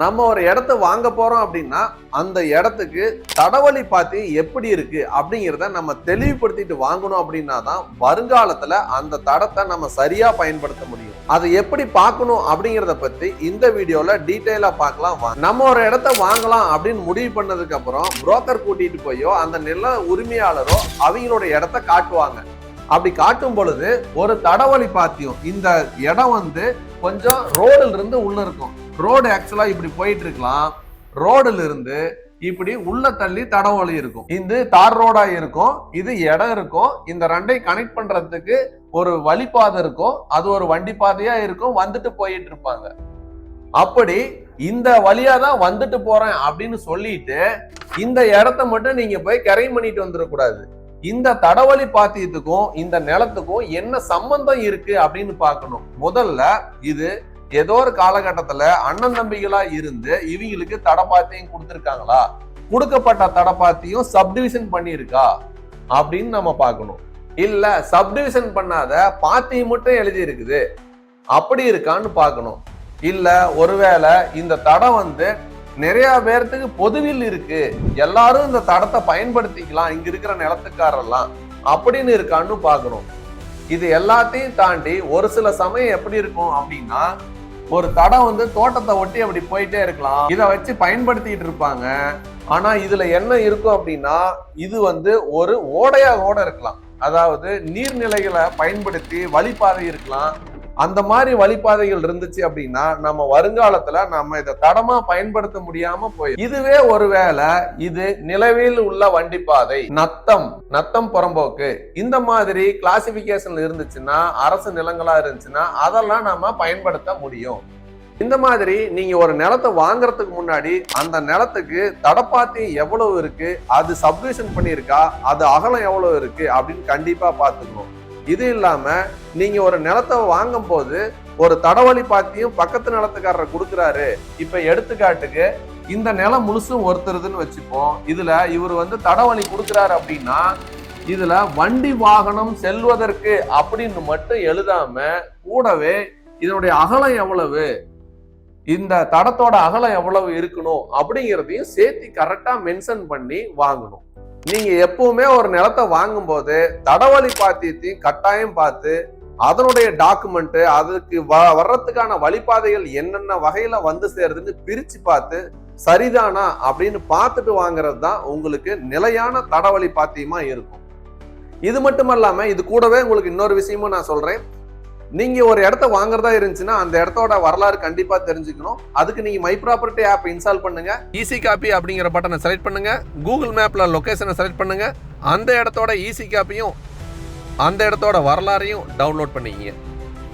நம்ம ஒரு இடத்த வாங்க போறோம் அப்படின்னா அந்த இடத்துக்கு தடவழி பாத்தி எப்படி இருக்கு அப்படிங்கிறத நம்ம தெளிவுபடுத்திட்டு வாங்கணும் அப்படின்னா தான் வருங்காலத்துல அந்த தடத்தை நம்ம சரியா பயன்படுத்த முடியும். அதை எப்படி பார்க்கணும் அப்படிங்கிறத பத்தி இந்த வீடியோல டீட்டெயிலா பார்க்கலாம். நம்ம ஒரு இடத்த வாங்கலாம் அப்படின்னு முடிவு பண்ணதுக்கு அப்புறம் புரோக்கர் கூட்டிட்டு போயோ அந்த நில உரிமையாளரோ அவங்களோட இடத்த காட்டுவாங்க. அப்படி காட்டும் பொழுது ஒரு தடவழி பாத்தியும் இந்த இடம் கொஞ்சம் ரோடுல இருந்து உள்ள இருக்கும். ரோடு ஆக்சுவலா இப்படி போயிட்டு இருக்கலாம். ரோடுல இருந்து இப்படி உள்ள தள்ளி தடவழி இருக்கும். இது தார் ரோடா இருக்கும், இது இடம் இருக்கும். இந்த ரெண்டையும் கனெக்ட் பண்றதுக்கு ஒரு வழிபாதை இருக்கும், அது ஒரு வண்டி பாதையா இருக்கும். வந்துட்டு போயிட்டு இருப்பாங்க. அப்படி இந்த வழியா தான் வந்துட்டு போறேன் அப்படின்னு சொல்லிட்டு இந்த இடத்த மட்டும் நீங்க போய் கரை பண்ணிட்டு வந்துடக்கூடாது. இந்த தடவழி பாத்தியத்துக்கும் இந்த நிலத்துக்கும் என்ன சம்பந்தம் இருக்கு அப்படின்னு பார்க்கணும். முதல்ல இது ஏதோ ஒரு காலகட்டத்துல அண்ணன் தம்பிகளா இருந்து இவங்களுக்கு தடப்பாத்தியும் கொடுத்திருக்காங்களா, கொடுக்கப்பட்ட தடப்பாத்தியும் சப்டிவிஷன் பண்ணியிருக்கா அப்படின்னு நம்ம பார்க்கணும். இல்ல சப்டிவிஷன் பண்ணாத பாத்தியும் மட்டும் எழுதி இருக்குது அப்படி இருக்கான்னு பார்க்கணும். இல்ல ஒருவேளை இந்த தடம் நிறைய பேர்த்துக்கு பொதுவில் இருக்கு, எல்லாரும் இந்த தடத்தை பயன்படுத்திக்கலாம் இங்க இருக்கிற நிலத்துக்காரெல்லாம் அப்படின்னு இருக்கான்னு பாக்கணும். இது எல்லாத்தையும் தாண்டி ஒரு சில சமயம் எப்படி இருக்கும் அப்படின்னா ஒரு தடம் தோட்டத்தை ஒட்டி அப்படி போயிட்டே இருக்கலாம், இதை வச்சு பயன்படுத்திட்டு இருப்பாங்க. ஆனா இதுல என்ன இருக்கும் அப்படின்னா இது ஒரு ஓடையா கூட இருக்கலாம். அதாவது நீர்நிலைகளை பயன்படுத்தி வழிபாதை இருக்கலாம். அந்த மாதிரி வழிபாதைகள் இருந்துச்சு அப்படின்னா நம்ம வருங்காலத்துல நம்ம இதை தடமா பயன்படுத்த முடியாம போயிடும். இதுவே ஒருவேளை இது நிலவில் உள்ள வண்டிப்பாதை, நத்தம் புறம்போக்கு இந்த மாதிரி கிளாசிபிகேஷன்ல இருந்துச்சுன்னா, அரசு நிலங்களா இருந்துச்சுன்னா அதெல்லாம் நம்ம பயன்படுத்த முடியும். இந்த மாதிரி நீங்க ஒரு நிலத்தை வாங்குறதுக்கு முன்னாடி அந்த நிலத்துக்கு தடப்பாத்தி எவ்வளவு இருக்கு, அது சப்டிவிஷன் பண்ணியிருக்கா, அது அகலம் எவ்வளவு இருக்கு அப்படின்னு கண்டிப்பா பார்த்துக்கணும். இது இல்லாம நீங்க ஒரு நிலத்தை வாங்கும் போது ஒரு தடவழி பாத்தியும் பக்கத்து நிலத்துக்காரர் கொடுக்குறாரு. இப்ப எடுத்துக்காட்டுக்கு இந்த நிலம் முழுசும் ஒருத்தருதுன்னு வச்சுப்போம். இதுல இவர் தடவழி கொடுக்குறாரு அப்படின்னா இதுல வண்டி வாகனம் செல்வதற்கு அப்படின்னு மட்டும் எழுதாம கூடவே இதனுடைய அகலம் எவ்வளவு, இந்த தடத்தோட அகலம் எவ்வளவு இருக்கணும் அப்படிங்கிறதையும் சேர்த்து கரெக்டா மென்ஷன் பண்ணி வாங்கணும். நீங்க எப்பவுமே ஒரு நிலத்தை வாங்கும் போது தடவழி பாத்தியத்தையும் கட்டாயம் பார்த்து அதனுடைய டாக்குமெண்ட், அதுக்கு வர்றதுக்கான வழிபாதைகள் என்னென்ன வகையில சேருதுன்னு பிரிச்சு பார்த்து சரிதானா அப்படின்னு பார்த்துட்டு வாங்குறது தான் உங்களுக்கு நிலையான தடவழி பாத்தியமா இருக்கும். இது மட்டும் இல்லாம இது கூடவே உங்களுக்கு இன்னொரு விஷயமும் நான் சொல்றேன். நீங்க ஒரு இடத்த வாங்குறதா இருந்துச்சுன்னா அந்த இடத்தோட வரலாறு கண்டிப்பா தெரிஞ்சுக்கணும். அதுக்கு நீங்க மை ப்ராப்பர்ட்டி ஆப் இன்ஸ்டால் பண்ணுங்க, ஈஸி காப்பி அப்படிங்கிற பட்டனை செலக்ட் பண்ணுங்க, கூகுள் மேப்ல லொகேஷனை செலக்ட் பண்ணுங்க, அந்த இடத்தோட ஈஸி காப்பியும் அந்த இடத்தோட வரலாறையும் டவுன்லோட் பண்ணிக்கங்க.